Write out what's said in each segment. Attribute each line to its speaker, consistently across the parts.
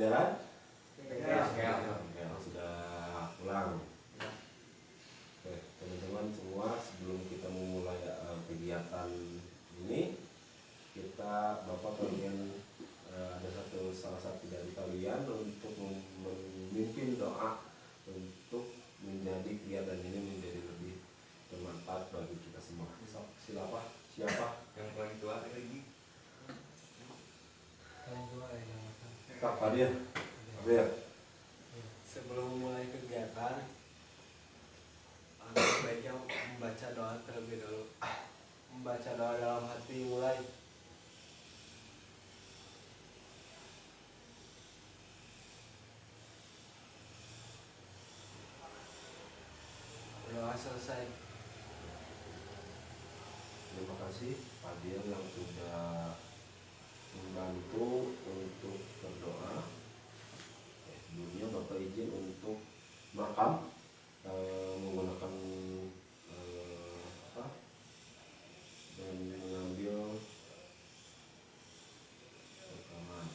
Speaker 1: pelajaran?
Speaker 2: Bengkel.
Speaker 1: Sudah pulang. Oke, teman-teman semua, sebelum kita memulai kegiatan ini, Bapak pengen ada salah satu dari kalian untuk memimpin doa untuk menjadi kegiatan ini menjadi lebih bermanfaat bagi kita semua. Silakan, siapa?
Speaker 2: Yang paling tua lagi.
Speaker 1: Kak Fadil. Fadil.
Speaker 3: Sebelum mulai kegiatan, baiknya membaca doa terlebih dahulu. Membaca doa dalam hati mulai. Doa selesai.
Speaker 1: Terima kasih Fadil yang sudah membantu untuk berdoa. Sebelumnya Bapak izin untuk merekam menggunakan dan mengambil rekaman.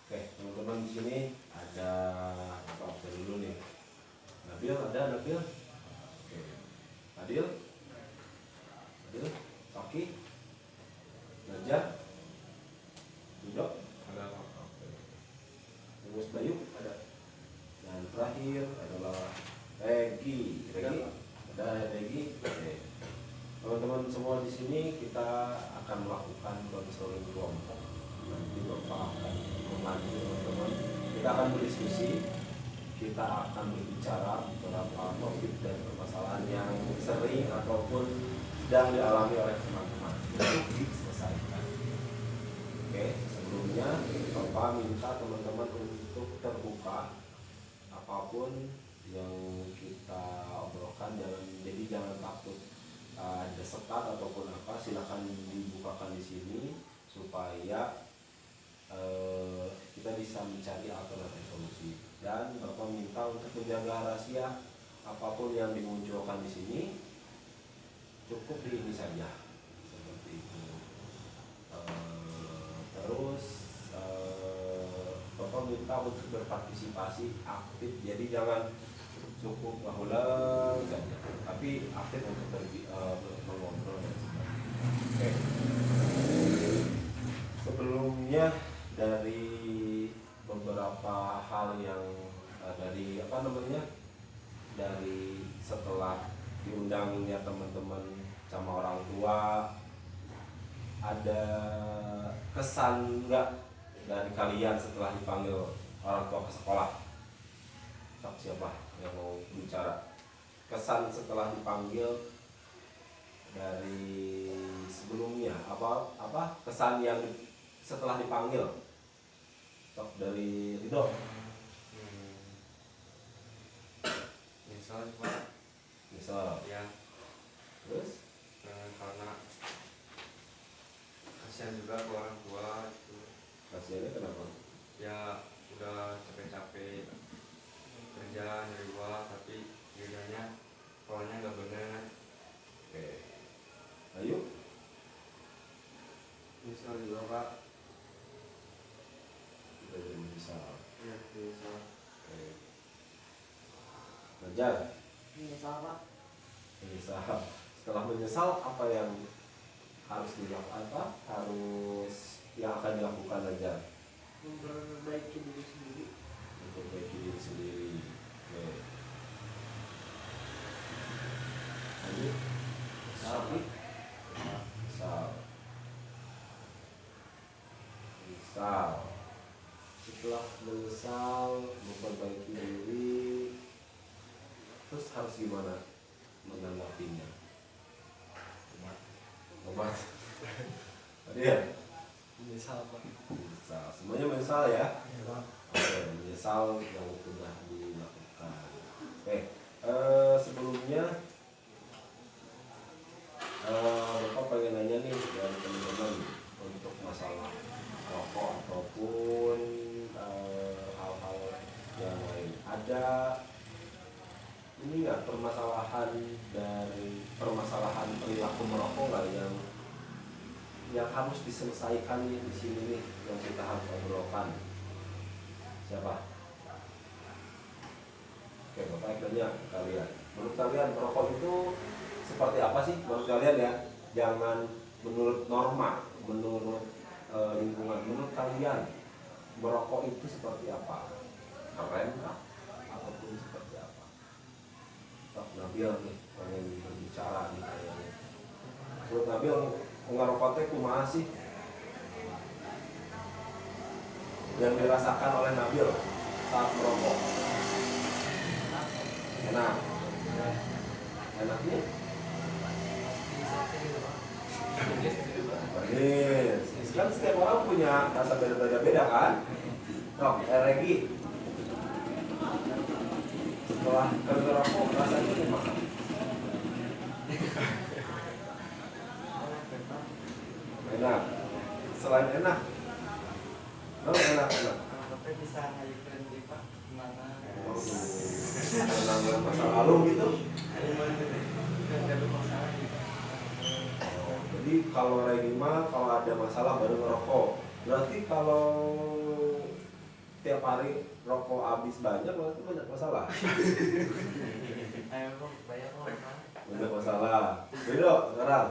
Speaker 1: Oke, teman-teman di sini ada apa dulu nih? Nabil ada Nabil? Oke. Adil? Saki? Najah? Duduk?
Speaker 2: Ada.
Speaker 1: Terus Bayu ada. Dan terakhir adalah Regi. Ada Regi. Oke. Teman-teman semua di sini kita akan melakukan konseling kelompok. Nanti Bapak akan memanggil teman-teman. Kita akan berdiskusi. Kita akan berbicara beberapa topik dan permasalahan yang sering ataupun sedang dialami oleh teman-teman untuk diselesaikan. Oke, sebelumnya Bapak minta teman-teman untuk terbuka apapun yang kita obrolkan, jangan takut ada sekat ataupun apa, silakan dibukakan di sini supaya kita bisa mencari alternatif solusi. Dan Bapak minta untuk menjaga rahasia apapun yang dimunculkan di sini cukup di ini saja seperti itu. Terus Bapak minta untuk berpartisipasi aktif, jadi jangan cukup ulang saja, tapi aktif untuk mengobrol dan sebagainya. Oke. Sebelumnya dari beberapa hal yang dari setelah diundangnya teman-teman sama orang tua, ada kesan nggak dari kalian setelah dipanggil orang tua ke sekolah? Siapa yang mau bicara? Kesan setelah dipanggil dari sebelumnya, apa kesan yang setelah dipanggil? Dari Ridho. Misal
Speaker 2: Ya.
Speaker 1: Terus
Speaker 2: Karena kasihan juga ke orang tua itu.
Speaker 1: kasihannya kenapa?
Speaker 2: Ya udah capek-capek kerja nyari uang tapi kerjanya polanya nggak benar.
Speaker 1: Oke. Ayo.
Speaker 3: Misal juga Pak.
Speaker 1: Kita jadi misal.
Speaker 3: Ya, misal.
Speaker 1: Oke. Najar.
Speaker 3: Misal Pak.
Speaker 1: Menyesal. Setelah menyesal apa yang harus dilakukan? Yang akan dilakukan Najar?
Speaker 3: Memperbaiki diri sendiri.
Speaker 1: Memperbaiki diri sendiri. Oke. Lanjut. Misal. Setelah menyesal, memperbaiki diri, terus harus gimana menanggapinya? Obat. Tadi ya?
Speaker 3: Misal Pak.
Speaker 1: Menyesal. Semuanya menyesal ya?
Speaker 3: Ya Pak.
Speaker 1: Oke, menyesal yang sudah dilakukan. Oke, sebelumnya Bapak pengen nanya nih dari teman-teman untuk masalah rokok ataupun hal-hal yang lain. Ada ini nggak permasalahan perilaku merokok nggak yang yang harus diselesaikan nih di sini nih yang kita harus obrolkan? Siapa? Oke, Bapak nanya kalian. Menurut kalian merokok itu seperti apa sih? Menurut kalian ya, jangan menurut norma, menurut lingkungan. Menurut kalian merokok itu seperti apa? Keren kah? Ataupun seperti apa? Pak Nabil nih pengen berbicara nih kayaknya. Menurut Nabil ngerokok teh kumaha sih? Yang dirasakan oleh Nabil saat merokok? Enak. Enaknya? Manis. Kan setiap orang punya rasa beda-beda kan? Sok, Regi. Setelah ngerokok rasanya gimana? Enak. Selain enak, enak.
Speaker 3: Tapi bisa ngajukan di Pak gimana?
Speaker 1: Menanggapi masa lalu gitu. Jadi kalau Regi mah kalau ada masalah baru ngerokok. Berarti kalau tiap hari rokok habis banyak berarti banyak masalah.
Speaker 3: Ayo kok bayar kok.
Speaker 1: Banyak masalah. Bedo sekarang.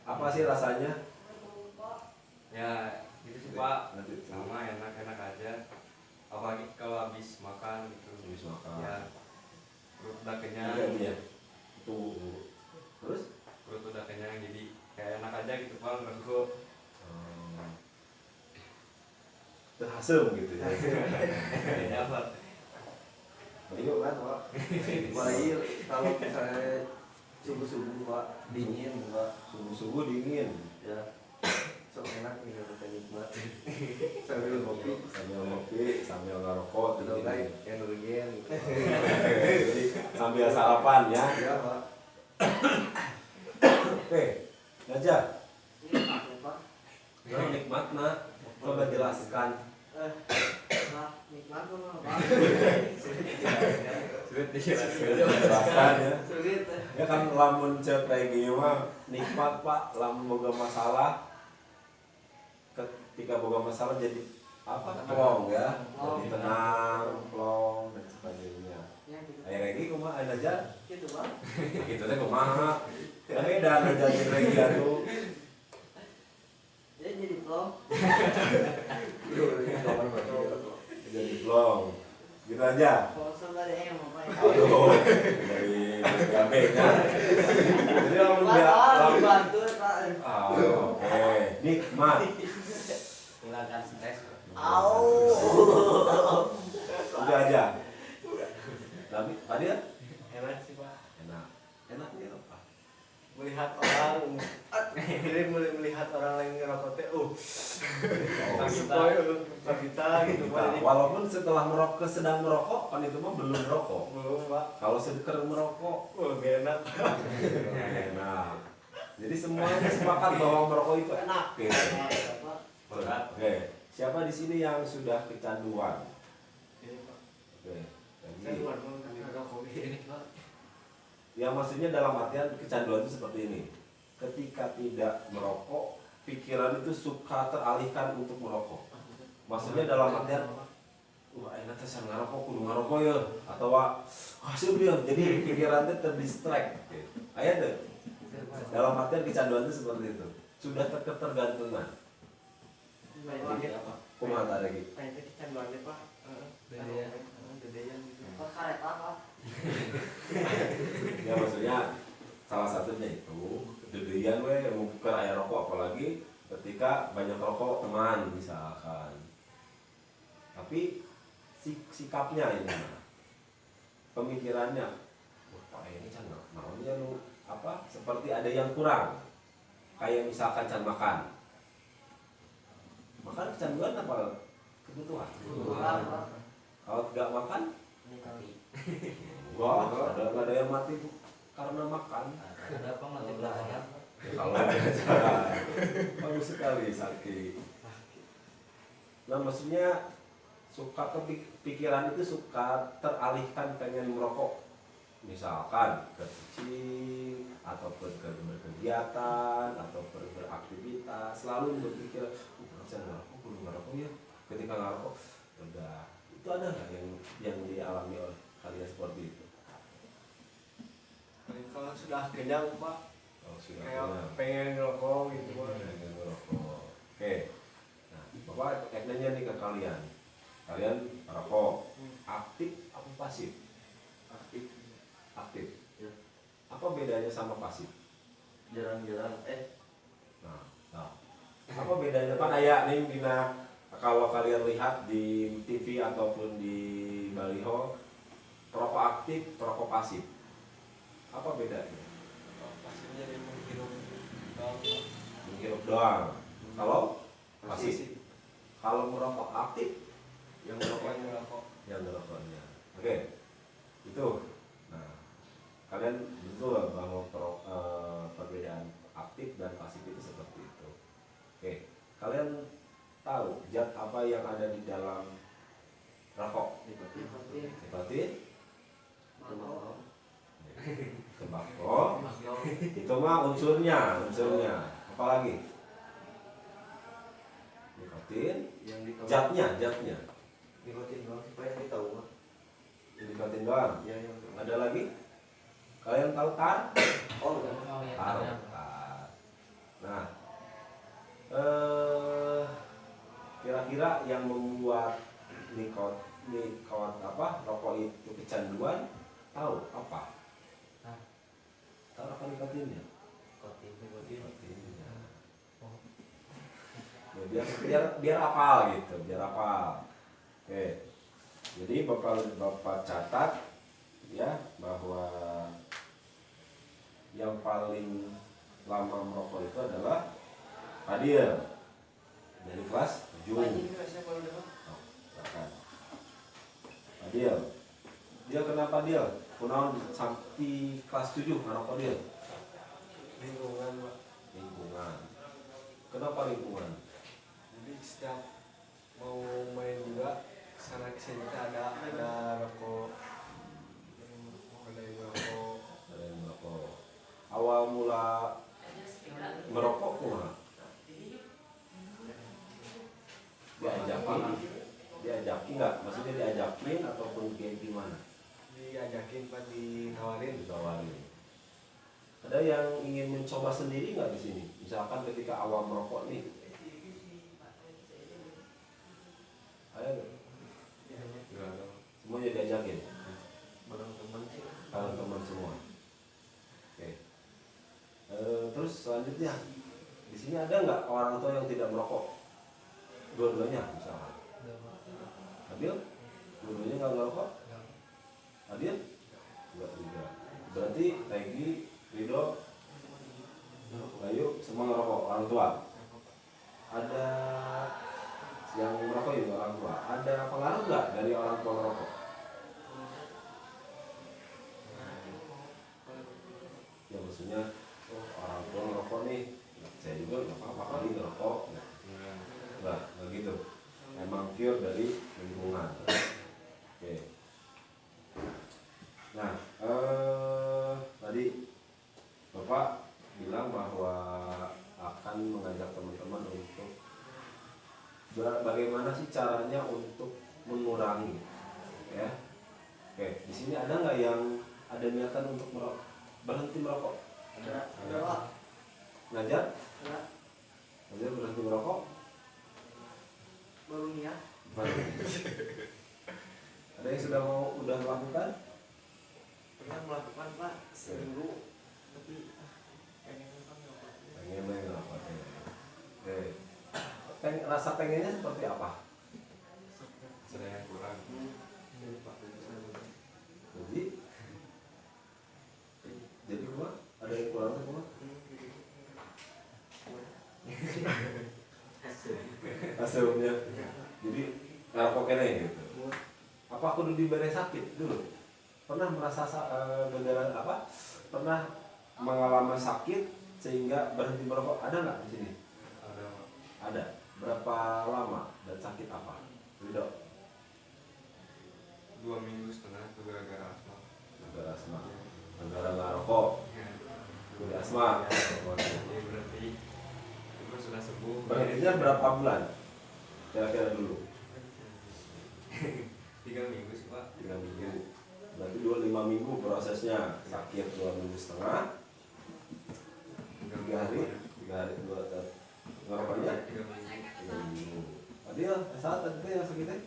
Speaker 1: Apa sih rasanya?
Speaker 2: Ya itu sih Pak, sama enak-enak aja. Apalagi kalau habis makan gitu.
Speaker 1: Habis makan.
Speaker 2: Ya perut udah kenyang.
Speaker 1: Iya. Tuh. Terus?
Speaker 2: Perut udah kenyang jadi kayak enak aja gitu Pak ngerokok.
Speaker 1: Terhasem gitu ya.
Speaker 2: Ya Pak.
Speaker 1: Ayo kan Pak.
Speaker 3: Mulai kalau misalnya subuh-subuh Pak dingin Pak.
Speaker 1: Subuh-subuh dingin.
Speaker 3: Ya. Sok enak nih kalau nikmat. Sambil ngopi,
Speaker 1: sambil ngerokok
Speaker 3: kalau
Speaker 1: gitu.
Speaker 3: kayak yang rugian.
Speaker 1: Jadi sambil sarapan ya.
Speaker 3: Ya Pak.
Speaker 1: Oke, Gajah.
Speaker 3: Pak.
Speaker 1: Nikmat nak. Coba jelaskan.
Speaker 3: Nikmat kok Pak.
Speaker 2: Sulit dijelaskan.
Speaker 1: Jelaskan ya.
Speaker 3: Sulit.
Speaker 1: Ya kan lamun cek kayak gini mah nikmat Pak, lamun boga masalah. Ketika boga masalah jadi apa? Plong ya. Jadi tenang, plong dan sebagainya. Ayo Regi kumaha aja?
Speaker 3: Gitu Pak.
Speaker 1: Gitu teh kumaha? Ya beda aja jeung Regi atuh.
Speaker 3: Ya jadi plong.
Speaker 1: Jadi plong. Gitu aja.
Speaker 3: Sponsor dari yang apa ya?
Speaker 1: Aduh, dari BKB nya. Jadi lamun dia
Speaker 3: bantu Pak.
Speaker 1: oke. Nikmat.
Speaker 3: Hilangkan stres.
Speaker 1: Udah aja. Tapi tadi ya
Speaker 3: Enak sih Pak.
Speaker 1: enak. Enaknya apa?
Speaker 3: Melihat orang mulai melihat orang lain ngerokok teh kita gitu Pak.
Speaker 1: Nah, walaupun setelah merokok sedang merokok kan itu mah belum merokok.
Speaker 3: Belum Pak.
Speaker 1: Kalau sedekar merokok
Speaker 3: Lebih enak.
Speaker 1: enak. Jadi semuanya sepakat bahwa merokok itu enak gitu.
Speaker 3: Pak.
Speaker 1: Oke. Siapa di sini yang sudah kecanduan?
Speaker 3: Ini Pak.
Speaker 1: Oke.
Speaker 3: Saya
Speaker 1: Lagi.
Speaker 3: bukan mau ngerokok ini Pak.
Speaker 1: Ya maksudnya dalam artian kecanduan itu seperti ini. Ketika tidak merokok, pikiran itu suka teralihkan untuk merokok. Maksudnya dalam artian, wah enak saya ngerokok, kudu ngerokok ya. Atau hasil dia, jadi pikirannya terdistract. Ayat deh. Dalam artian kecanduan itu seperti itu. Sudah ketergantungan. Kumaha tadi lagi?
Speaker 3: Kayaknya kecanduan deh Pak. Gedean gitu. Pak karet apa?
Speaker 1: Ya maksudnya salah satunya itu kegedean we mau buka air rokok, apalagi ketika banyak rokok teman misalkan. Tapi sikapnya ini pemikirannya, wah ini can maunya lu apa seperti ada yang kurang, kayak misalkan can makan kecanduan apa kebutuhan. Kalau tidak makan wah ada yang mati karena makan.
Speaker 3: Ada apa mati belajar?
Speaker 1: Kalau ada bagus sekali sakit. Nah maksudnya suka pikiran itu suka teralihkan pengen merokok, misalkan kecil ataupun berkegiatan atau beraktivitas selalu berpikir jangan ngerokok, belum ngerokok ya. Ketika ngerokok udah, itu ada nggak yang dialami oleh kalian seperti itu?
Speaker 3: Kalau sudah kenyang Pak,
Speaker 1: Kalau sudah
Speaker 3: kayak
Speaker 1: kenyang,
Speaker 3: pengen ngerokok gitu Pak.
Speaker 1: pengen ngerokok. Oke, nah bapak nanya nih ke kalian, kalian rokok aktif apa pasif?
Speaker 4: Aktif.
Speaker 1: Aktif.
Speaker 4: Ya.
Speaker 1: Apa bedanya sama pasif?
Speaker 4: Jarang-jarang
Speaker 1: Nah, apa bedanya Pak Naya nih Dina, kalau kalian lihat di TV ataupun di baliho, perokok aktif, perokok pasif, apa bedanya?
Speaker 3: Pasirnya dia menghirup doang Pak.
Speaker 1: Menghirup doang. Kalau pasif,
Speaker 3: Pasif.
Speaker 1: kalau merokok aktif,
Speaker 3: Yang ngerokok.
Speaker 1: yang ngerokoknya. Oke, itu. Nah, kalian betul bahwa perbedaan aktif dan pasif itu seperti itu. Oke, kalian tahu zat apa yang ada di dalam rokok? Nikotin, tembakau, itu mah unsurnya. Apalagi? Nikotin,
Speaker 4: yang di
Speaker 1: zatnya.
Speaker 4: nikotin doang supaya kita tahu mah.
Speaker 1: Nikotin doang.
Speaker 4: Ya yang
Speaker 1: Ada lagi? Kalian tahu tar?
Speaker 4: oh ya.
Speaker 1: Tar. Nah, kira-kira yang membuat rokok itu kecanduan, tahu apa? Tahu apa nikotinnya? Nikotinnya. Ya, biar hafal gitu, biar hafal. Oke. Jadi bapak catat ya bahwa yang paling lama merokok itu adalah Adil dari kelas 7. Silakan. Adil. Dia kenapa Adil? Kunaon sampai kelas 7 ngerokok dia?
Speaker 3: Lingkungan Pak.
Speaker 1: Lingkungan. Kenapa lingkungan?
Speaker 3: Jadi setiap mau main juga sana kesini ada rokok. Ada yang ngerokok.
Speaker 1: Ada yang merokok. Awal mula merokok kumaha? Diajakin nggak? Maksudnya diajakin ataupun kayak gimana?
Speaker 3: Diajakin Pak, ditawarin.
Speaker 1: Ditawarin. Ada yang ingin mencoba sendiri nggak di sini? Misalkan ketika awal merokok nih, ada nggak? Semuanya diajakin,
Speaker 4: Barang teman sih.
Speaker 1: kalian teman semua. Oke. Terus selanjutnya, di sini ada nggak orang tua yang tidak merokok? Dua-duanya misalkan. Adil? Dua-duanya nggak merokok? Adil? Enggak juga. Berarti Regi, Rido, Bayu semua ngerokok, orang tua. Ada yang merokok juga orang tua. Ada pengaruh nggak dari orang tua merokok? Ya maksudnya orang tua ngerokok nih, saya juga nggak apa-apa kali ngerokok. Enggak gitu. Emang pure dari lingkungan. Oke. Nah, tadi Bapak bilang bahwa akan mengajak teman-teman untuk bagaimana sih caranya untuk mengurangi, ya. Oke, di sini ada nggak yang ada niatan untuk berhenti merokok?
Speaker 4: Ada Pak.
Speaker 1: Ngajar?
Speaker 4: Ada.
Speaker 1: Ngajar berhenti merokok?
Speaker 4: Baru niat.
Speaker 1: Ada yang udah melakukan?
Speaker 4: Pernah melakukan Pak seminggu tapi pengen kan
Speaker 1: Pengen ngerokok. Oke. Rasa pengennya seperti apa?
Speaker 2: Sudah yang kurang.
Speaker 1: Jadi cuma ada yang kurang semua? Hasilnya. Jadi ngerokok kene gitu. Apa aku dulu diberi sakit dulu? Pernah merasa gara-gara apa? Pernah mengalami sakit sehingga berhenti merokok? Ada nggak di sini?
Speaker 2: Ada
Speaker 1: Ada. Berapa lama dan sakit apa? Rido.
Speaker 2: 2 minggu setengah itu gara-gara asma.
Speaker 1: Gara-gara asma. Gara-gara nggak rokok.
Speaker 2: Ya.
Speaker 1: Gara asma.
Speaker 2: Jadi berarti itu sudah subuh.
Speaker 1: Berhentinya berapa bulan? Kira-kira dulu.
Speaker 2: 3 minggu sih Pak.
Speaker 1: 3 minggu. Berarti 5 minggu prosesnya. Sakit 2 minggu setengah. 3 hari. 3 hari 2 hari. Ngarapannya?
Speaker 2: 3 minggu.
Speaker 1: 3 minggu. Adil, saat tadi yang sakitnya?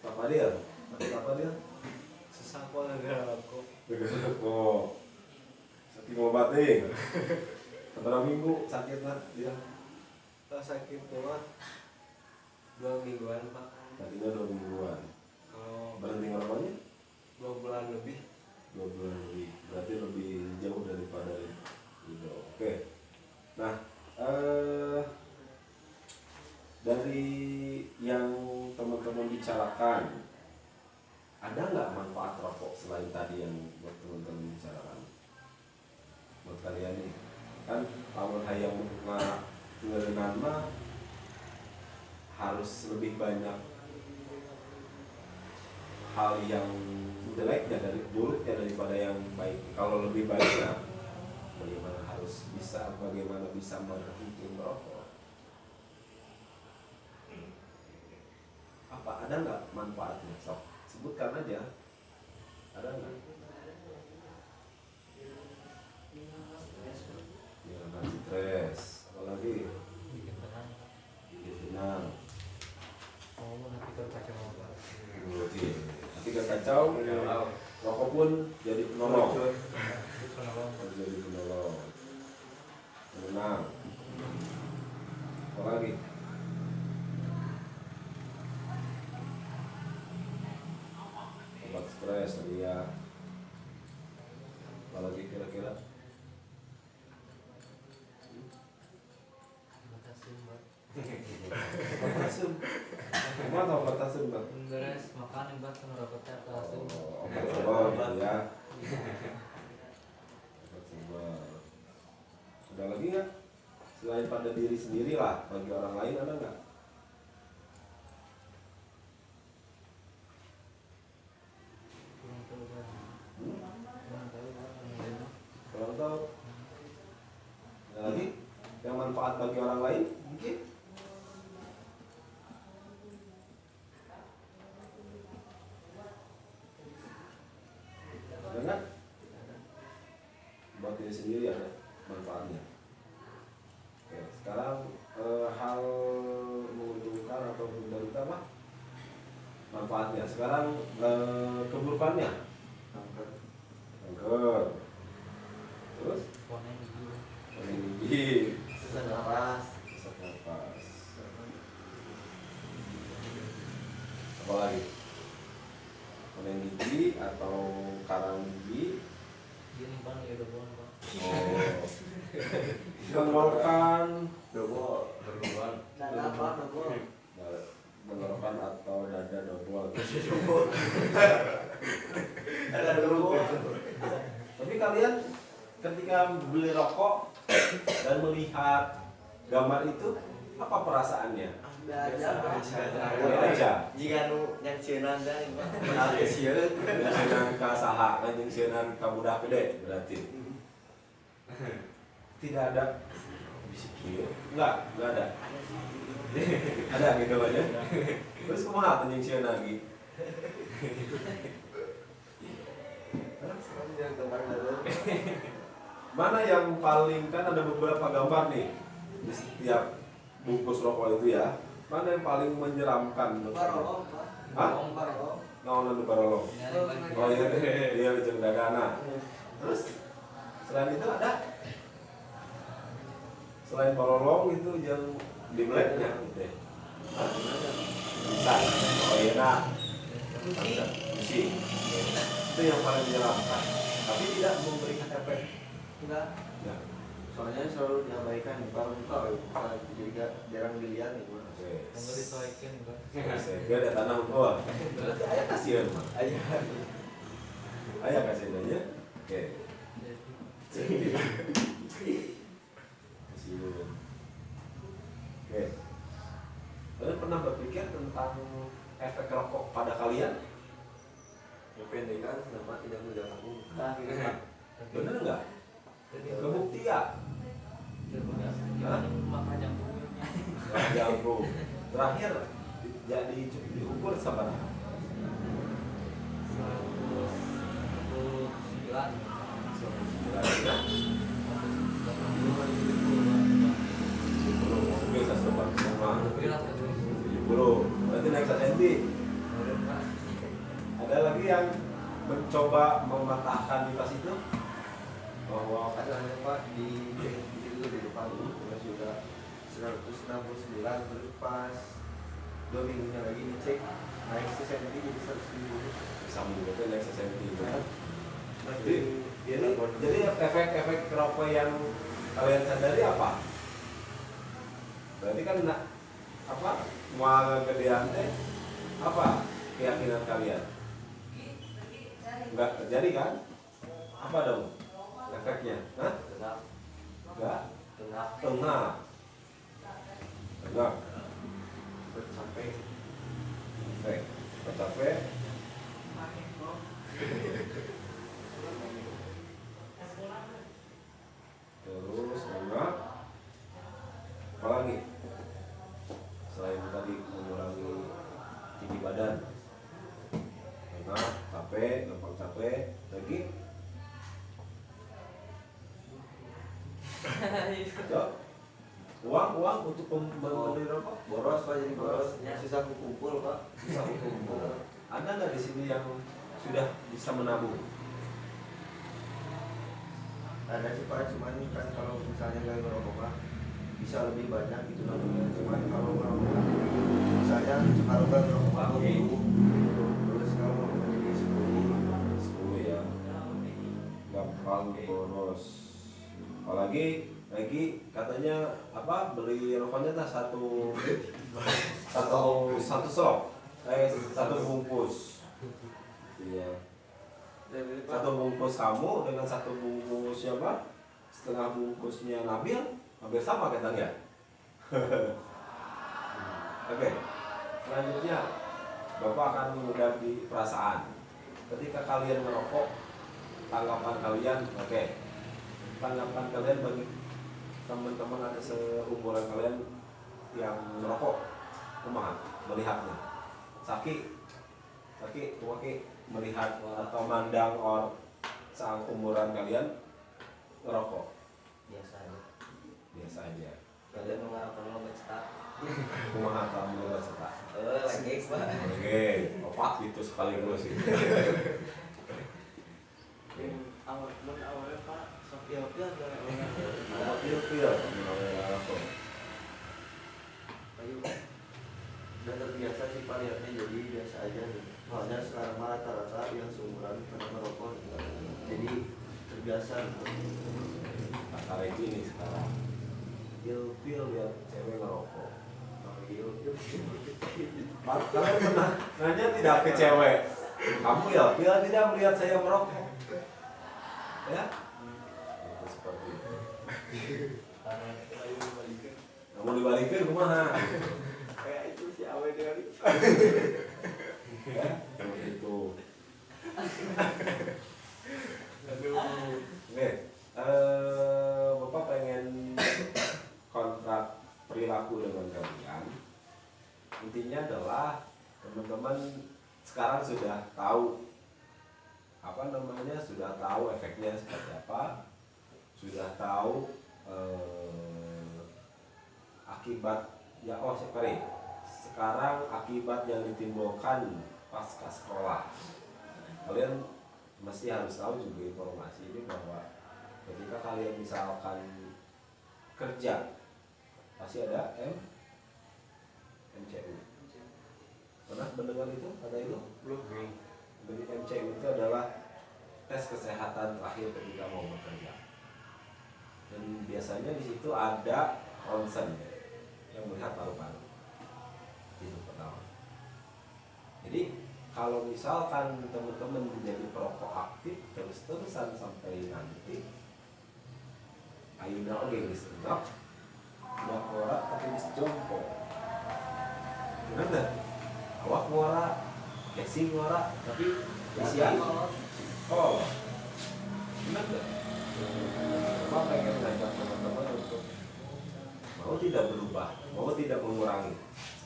Speaker 1: Pak Adil? Apa dia?
Speaker 3: Susah kok gara aku.
Speaker 1: Oh, sakit ngobatin. Berapa minggu sakitnya dia?
Speaker 3: Tak sakit banget. 2 mingguan Pak.
Speaker 1: Tadinya 2 mingguan.
Speaker 3: Kalau
Speaker 1: Berhenti ngerokoknya?
Speaker 3: 2 bulan lebih.
Speaker 1: 2 bulan lebih. Berarti lebih jauh daripada itu. Oke. Nah, dari yang teman-teman bicarakan, ada nggak manfaat rokok selain tadi yang buat teman-teman bicarakan? Buat kalian nih, kan lamun hayang ngeureunnan mah harus lebih banyak hal yang jeleknya dari buruknya daripada yang baik. Kalau lebih baiknya, bagaimana bisa berhenti merokok? Apa ada nggak manfaatnya? Sok sebutkan aja. Ada nggak? Hilangkan stres. Apalagi?
Speaker 3: Bikin tenang.
Speaker 1: Bikin tenang.
Speaker 3: Oh, nanti terkacau apa?
Speaker 1: Nanti gak kacau, rokok pun jadi penolong.
Speaker 3: Penolong.
Speaker 1: Jadi penolong. Tenang. Apalagi? Obat stres tadi ya. Apalagi kira-kira?
Speaker 3: Makasih Mbak.
Speaker 1: Potassium. Emang tau potassium Bang?
Speaker 3: Beres makan Mbak ngerokoknya langsung.
Speaker 1: Oh, obat sebal gitu ya. Obat sebal. Ada lagi nggak? Selain pada diri sendiri lah, bagi orang lain ada nggak?
Speaker 3: Kurang tahu Mbak.
Speaker 1: Hmm?
Speaker 3: Kurang tahu Mbak.
Speaker 1: Kurang tahu. Ada lagi? Yang manfaat bagi orang lain? Mungkin? Ada nggak? Buat diri sendiri ada manfaatnya. Oke, sekarang hal menguntungkan atau menderita mah manfaatnya. Sekarang keburukannya
Speaker 4: Kanker.
Speaker 1: kanker, terus
Speaker 3: Warnanya gitu.
Speaker 1: paling gigi,
Speaker 4: Sesak napas.
Speaker 1: sesak napas, apa lagi? Paling gigi atau karang gigi.
Speaker 3: Gini Bang, ya udah buang Bang.
Speaker 1: Oh, tenggorokan,
Speaker 4: Dobol.
Speaker 2: Berluan.
Speaker 4: Dada apa dobol?
Speaker 1: tenggorokan atau dada dobol.
Speaker 4: Ada dobol.
Speaker 1: Tapi kalian ketika beli rokok dan melihat gambar itu, apa perasaannya?
Speaker 4: Ada aja.
Speaker 1: Boleh aja.
Speaker 4: Jika nu yang ceunan teh benar sieun.
Speaker 1: Seunan ka saha, anjing seunan ka budak gede berarti. Tidak ada bisik kieu. Enggak ada. Ada gitu aja. Terus kumaha anjing seunan lagi?
Speaker 4: Yang kemarin ada.
Speaker 1: Mana yang paling, kan ada beberapa gambar nih di setiap bungkus rokok itu ya. Mana yang paling menyeramkan menurut kalian?
Speaker 4: Barolong, Pak.
Speaker 1: Hah?
Speaker 4: Barolong.
Speaker 1: Naonan nu barolong. Oh iya, dia jeung dadana. Terus selain itu ada? Selain barolong itu yang di blacknya gitu ya. Hah? Bisa. Oh iya nah. Bisa. Itu yang paling menyeramkan. Tapi tidak memberikan efek.
Speaker 4: Enggak.
Speaker 1: Ya.
Speaker 4: Soalnya selalu diabaikan kalau buka jadi jarang dilihat nih Bang.
Speaker 1: Oke.
Speaker 3: Enggak disoekin Bang.
Speaker 1: Sehingga ada tanah bawah. Berarti ayah kasihan mah.
Speaker 4: Ayah.
Speaker 1: Ayah kasihan aja. Oke. Kasihan. Oke. Kalian pernah berpikir tentang efek rokok pada kalian?
Speaker 4: Kependekan kenapa tidak mengganggu?
Speaker 1: Bener nggak?
Speaker 3: Jadi
Speaker 1: Kebuktian.
Speaker 3: gimana makan yang
Speaker 1: jago. Terakhir jadi diukur sama
Speaker 3: 109.
Speaker 1: Oke, 145.
Speaker 3: Bila
Speaker 1: 70. Berarti naik 1 cm. Ada lagi yang mencoba mematahkan mitos itu bahwa
Speaker 4: Ada Pak di itu di depan terus juga 169 terus pas 2 minggunya lagi dicek naik sesenti jadi 100.000.
Speaker 1: sambung itu naik 1 cm.
Speaker 4: Jadi
Speaker 1: Jadi efek-efek rokok yang kalian sadari apa? Berarti kan apa? Mau gedean teh apa keyakinan kalian? Enggak terjadi kan? Apa dong efeknya? Hah?
Speaker 3: tengah
Speaker 1: Enggak?
Speaker 3: tengah
Speaker 1: Tengah. Tengah.
Speaker 4: sampai
Speaker 1: Efek. Capek. Terus enggak. Apa lagi? Selain tadi mengurangi tinggi badan. Enggak, capek, gampang capek. Lagi? Cok. Uang untuk membeli rokok.
Speaker 4: boros Pak, jadi boros sisa kumpul Pak.
Speaker 1: Bisa kumpul. Ada nggak di sini yang sudah bisa menabung?
Speaker 4: Ada sih Pak, cuman kan kalau misalnya nggak ngerokok Pak bisa lebih banyak gitu nabungnya. Cuman kalau ngerokok misalnya kalau nggak ngerokok Pak 20, terus kalau ngerokok jadi 10.
Speaker 1: 10 ya. Gampang boros. Apalagi lagi katanya apa beli rokoknya tak satu slop, satu bungkus. Iya. Satu bungkus kamu dengan satu bungkus siapa? Setengah bungkusnya Nabil, hampir sama katanya. Oke. Selanjutnya Bapak akan mengundang perasaan. Ketika kalian merokok, tanggapan kalian, oke. Tanggapan kalian bagi teman-teman ada seumuran kalian yang merokok, kumaha melihatnya? Saki, melihat atau mandang sang umuran kalian merokok
Speaker 3: biasa aja.
Speaker 1: biasa aja.
Speaker 3: Kalian mengharapkan lo start
Speaker 1: Kumaha tamu setak.
Speaker 3: lagi Pak.
Speaker 1: Oke, opat gitu sekaligus. Oke.
Speaker 3: Awalnya Pak Sofia ada
Speaker 1: Nama pil-pil merokok.
Speaker 4: Ayo udah terbiasa sih Pak lihatnya jadi biasa aja gitu. Soalnya sekarang mah rata-rata yang seumuran pada merokok jadi terbiasa gitu.
Speaker 1: Kata ini sekarang pil-pil lihat cewek ngerokok. Kalian pernah nanya tidak ke cewek? Kamu ya pil tidak melihat saya merokok? Ya? Itu seperti itu. Kamu dibalikin kumaha?
Speaker 4: Kayak itu si awe kali.
Speaker 1: Ya, seperti itu. Oke, Bapak pengen kontrak perilaku dengan kalian. Intinya adalah teman-teman sekarang sudah tahu sudah tahu efeknya seperti apa, sudah tahu akibat ya sekarang akibat yang ditimbulkan pasca sekolah. Kalian mesti harus tahu juga informasi ini bahwa ketika kalian misalkan kerja pasti ada MCU. Pernah mendengar itu? Ada itu?
Speaker 3: Belum.
Speaker 1: Jadi MCU itu adalah tes kesehatan terakhir ketika mau bekerja. Dan biasanya di situ ada ronsen yang melihat paru-paru. Itu pertama. Jadi kalau misalkan teman-teman menjadi perokok aktif terus-terusan sampai nanti, ayeuna oge geus genep, udah ora tapi geus jompo. Bener enggak? Awak ngora, casing ngora, tapi isian oh. Bener enggak? Bapak pengen ngajak teman-teman untuk mau tidak berubah, mau tidak mengurangi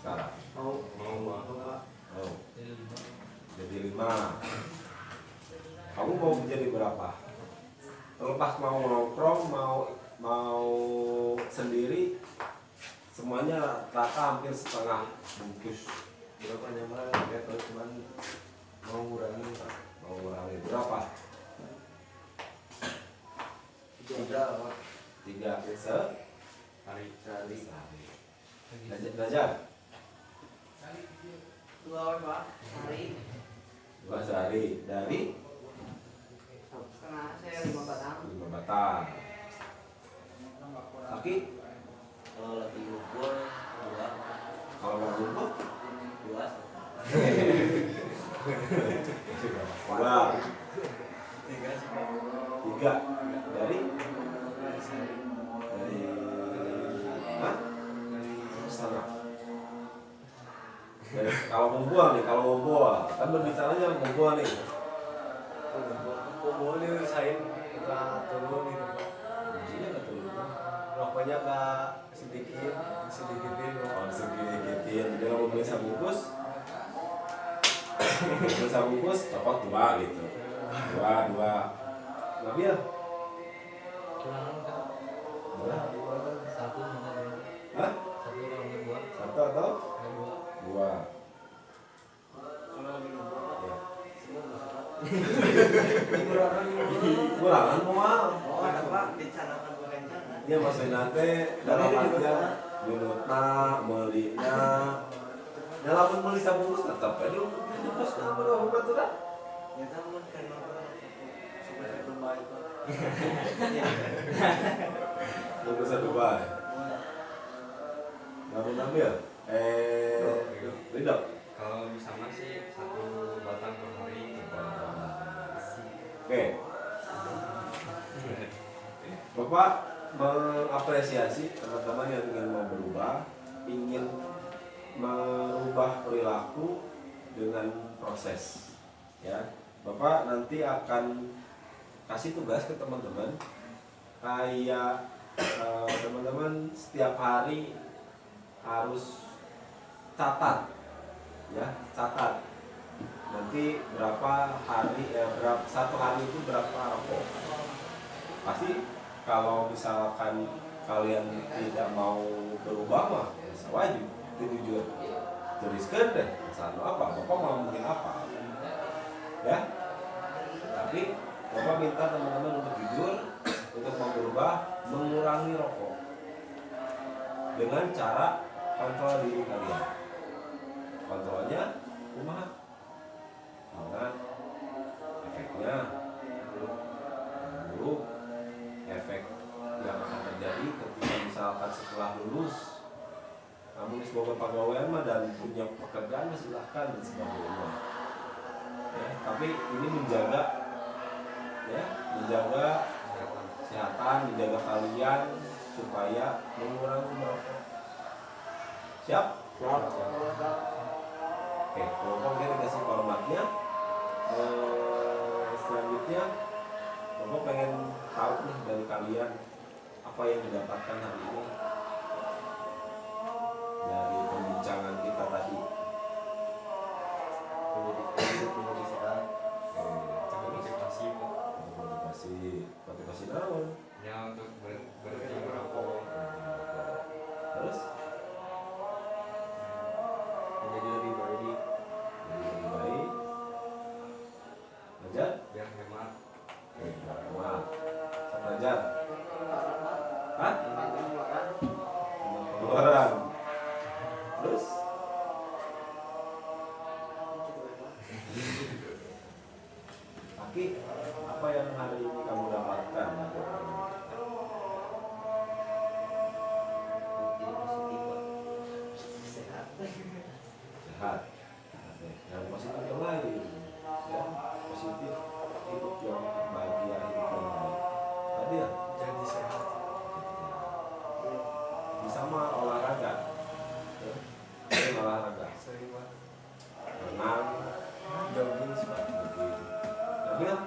Speaker 1: sekarang.
Speaker 3: Mau
Speaker 2: Mau
Speaker 1: Oh, jadi 5. Kamu mau menjadi berapa? Terlepas mau nongkrong, mau sendiri, semuanya rata hampir setengah bungkus.
Speaker 4: Berapa nyaman ya kalau cuman mau ngurangin Pak?
Speaker 1: Mau mengurangi berapa?
Speaker 4: 3 Pak.
Speaker 1: 3
Speaker 2: hari
Speaker 4: Sehari.
Speaker 1: belajar
Speaker 5: 2 Pak, sehari
Speaker 1: 2 sehari dari
Speaker 5: setengah saya 5 batang.
Speaker 1: 5 batang. Kaki
Speaker 4: Kalau lagi ngumpul 2.
Speaker 1: kalau nggak ngumpul
Speaker 4: 2.
Speaker 1: 2
Speaker 3: 3 sih Pak.
Speaker 1: 3 dari Hah? setengah. Dari, kalau ngumpul nih, kalau ngumpul kan berbicaranya ngumpul nih.
Speaker 3: Mau nih usahain kita turun gitu Pak.
Speaker 1: Fungsinya nggak turun.
Speaker 3: Rokoknya nggak sedikitin Pak.
Speaker 1: Oh, segitu-gituin. Jadi kalau beli sabungkus, beli sabungkus, copot 2 gitu. 2. Ngambil? Berapa?
Speaker 5: Satu mungkin.
Speaker 1: Hah?
Speaker 5: Satu kalau nggak 2.
Speaker 1: 1 atau 2?
Speaker 3: Kalau lagi ngumpul Pak,
Speaker 1: Ya.
Speaker 3: semua nggak usah Pak.
Speaker 1: Kurangan mual.
Speaker 5: Oh, ada Pak, dicanakan berencana.
Speaker 1: Iya maksudnya nanti dalam artian minutna, melina. Dalam membeli sabungkus tetap aja lu bungkus nama lu baturan.
Speaker 5: Ya tahu kan Bapak.
Speaker 3: Supaya terbaik Pak.
Speaker 1: Bungkus 1 bae. Baru ngambil. Ridho.
Speaker 2: kalau bisa sih 1 batang per hari.
Speaker 1: Oke. Bapak mengapresiasi teman-teman yang ingin mau berubah, ingin merubah perilaku dengan proses. Ya, Bapak nanti akan kasih tugas ke teman-teman, kayak teman-teman setiap hari harus catat, ya, catat. Nanti berapa hari, satu hari itu berapa rokok. Pasti kalau misalkan kalian tidak mau berubah mah bisa wajib itu jujur tuliskan deh pesan apa bapak mau mungkin apa ya, tapi bapak minta teman-teman untuk jujur untuk mau berubah, mengurangi rokok dengan cara kontrol diri kalian. Kontrolnya kumaha? Ingat efeknya buruk, efek yang akan terjadi ketika misalkan setelah lulus kamu sebagai pegawai mah dan punya pekerjaan silahkan dan sebagainya ya, tapi ini menjaga kesehatan, menjaga kalian supaya mengurangi merokok. Siap? Oke, kalau kita dikasih formatnya, selanjutnya Bapak pengen tahu nih dari kalian apa yang didapatkan hari ini dari pembincangan kita tadi.
Speaker 4: Menjadi sehat.
Speaker 1: Motivasi naon?
Speaker 2: Ya untuk berhenti merokok.
Speaker 1: Terus
Speaker 4: Menjadi lebih baik.
Speaker 1: jadi lebih baik. Belajar?
Speaker 2: Biar hemat.
Speaker 1: Wah, belajar. Hah? Pengeluaran. Terus? Aki, apa yang hari ini kamu dapatkan?
Speaker 5: Jadi positif Pak. Sehat.
Speaker 1: Sehat. Yang positif yang lain, ya positif hidup yang bahagia, hidup yang baik. Tadi ya,
Speaker 3: Jadi sehat.
Speaker 1: bisa mah olahraga, ya. Sering olahraga,
Speaker 3: Sering Pak.
Speaker 1: renang,
Speaker 3: Jogging sih Pak.
Speaker 1: gitu. Tapi ya,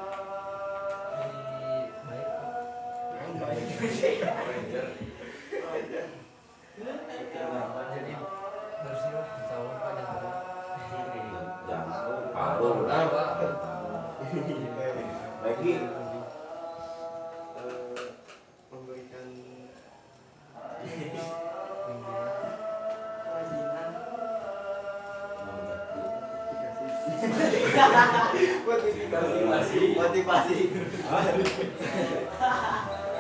Speaker 2: Motivasi.
Speaker 5: Motivasi.
Speaker 1: Ah,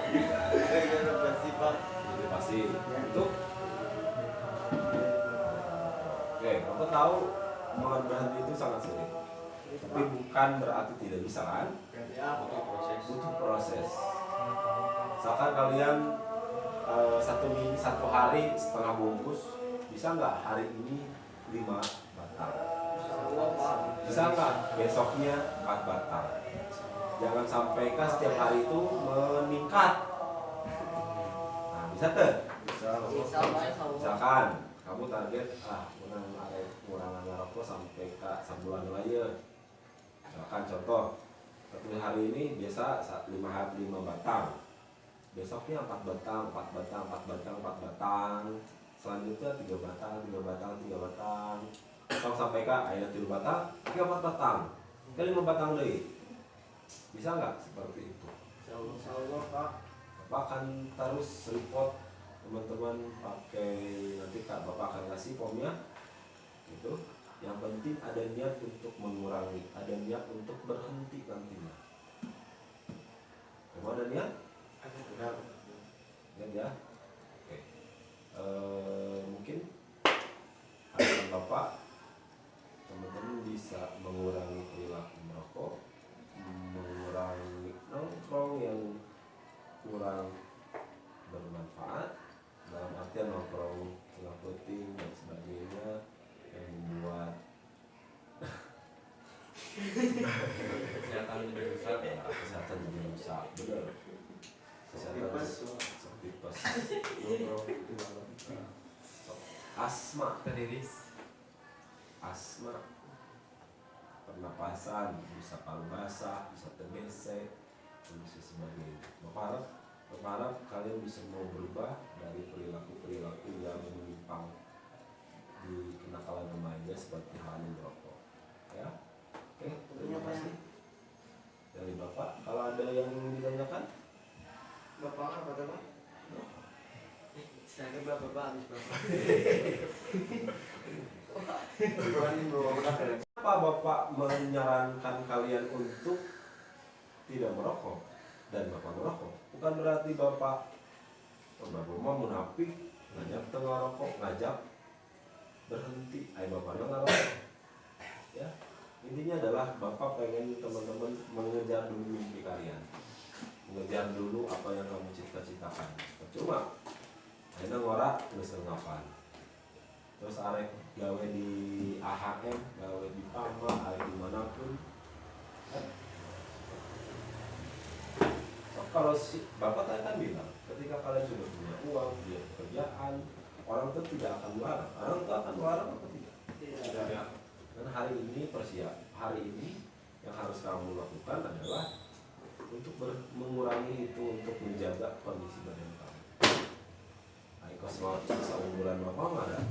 Speaker 5: Motivasi Pak.
Speaker 1: motivasi untuk oke, kamu tahu mohon berhenti itu sangat sulit, tapi bukan berarti tidak bisa kan?
Speaker 2: Butuh proses.
Speaker 1: Butuh proses. Misalkan kalian satu hari setengah bungkus, bisa nggak hari ini 5 batang? Bisa nggak besoknya 4 batang? Jangan sampai kan setiap hari itu meningkat. Nah, bisa tuh? Misalkan kamu target mengurangi ngerokok sampai ke sebulan lagi. Misalkan contoh, satu hari ini biasa 5 batang. Besoknya 4 batang, 4 batang, 4 batang, 4 batang. Selanjutnya 3 batang, 3 batang, 3 batang. Sampai ke akhirnya 3 batang, 3 4 batang. Ke 5 batang deh. Bisa nggak seperti itu?
Speaker 5: Insya Allah Pak.
Speaker 1: Bapak akan terus report teman-teman pakai, nanti Kak Bapak akan kasih formnya itu. Yang penting ada niat untuk mengurangi, ada niat untuk berhenti nantinya. Kamu ada niat?
Speaker 5: Ada.
Speaker 1: Niat ya? Oke. Mungkin harapan Bapak teman-teman bisa mengurangi perilaku merokok, mengurangi nongkrong yang kurang bermanfaat, dalam artian nongkrong tengah puting dan sebagainya yang membuat
Speaker 2: Kesehatan lebih rusak.
Speaker 1: kesehatan jadi rusak. Benar. Kesehatan tipes, asma, asma, pernapasan, bisa paru basah, bisa TBC, dan bisa sebagainya. Bapak harap kalian bisa mau berubah dari perilaku yang menyimpang di kenakalan remaja seperti halnya merokok. Ya, oke, terima kasih dari Bapak. Kalau ada yang ingin ditanyakan,
Speaker 5: Bapak apa teman? Saya bapak habis bapak.
Speaker 1: kenapa Bapak menyarankan kalian untuk tidak merokok dan Bapak merokok? Bukan berarti Bapak mau munafik, ngajak tengah rokok, ngajak berhenti, ayo Bapak ngerokok. Ya, intinya adalah Bapak pengen teman-teman mengejar dulu mimpi kalian, mengejar dulu apa yang kamu cita-citakan. Percuma, akhirnya ngorak terus ngapain? Terus arek gawe di AHM, gawe di Pama, arek dimanapun. So, kalau si Bapak tadi kan bilang, ketika kalian sudah punya uang, punya pekerjaan, orang itu tidak akan melarang. Orang itu akan melarang apa tidak?
Speaker 2: Tidak.
Speaker 1: Dan hari ini hari ini yang harus kamu lakukan adalah untuk mengurangi itu, untuk menjaga kondisi badan kamu. Ayo kalau bulan Bapak nggak ada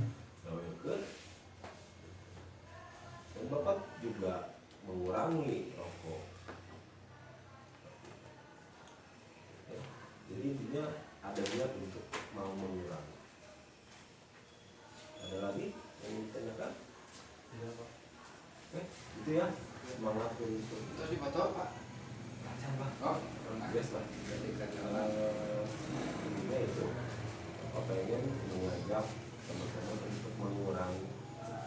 Speaker 1: gawe ke, dan Bapak juga mengurangi rokok. Ya, jadi intinya ada niat untuk mau mengurangi. Ada lagi yang ingin ditanyakan? Oke, itu ya, semangat untuk
Speaker 3: Terus dipoto Pak. Oh,
Speaker 1: yes lah. Intinya itu, apa pengen mengajak teman-teman untuk mengurangi,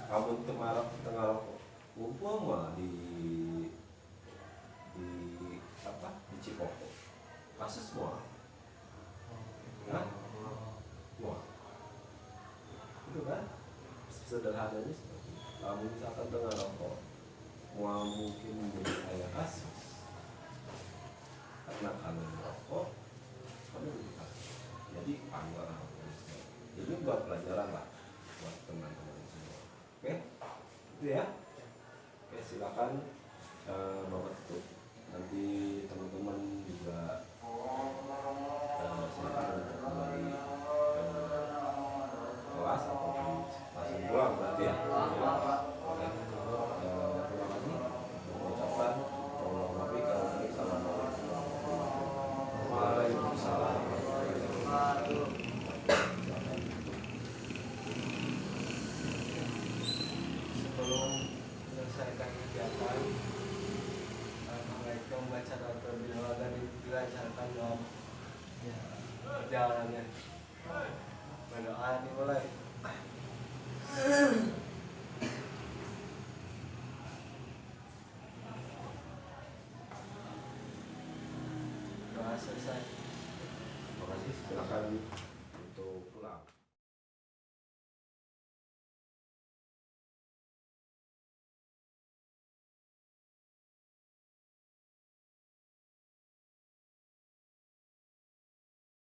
Speaker 1: kamu untuk tengah rokok, umpama di Cipoko, kasus semua, nah, wah, itu kan sederhananya seperti itu. Kamu misalkan tengah rokok, mau mungkin menjadi kayak kasus karena kalian merokok, kamu jadi kasus. Jadi anggar, jadi buat pelajaran lah buat teman-teman semua. Oke, itu ya. Oke, silakan Bapak tutup. Nanti teman-teman juga silakan untuk kembali ke kelas atau langsung pulang berarti ya. Oke, terima kasih. Mengucapkan Waalaikumsalam.
Speaker 3: Sebelum menyelesaikan kegiatan jangan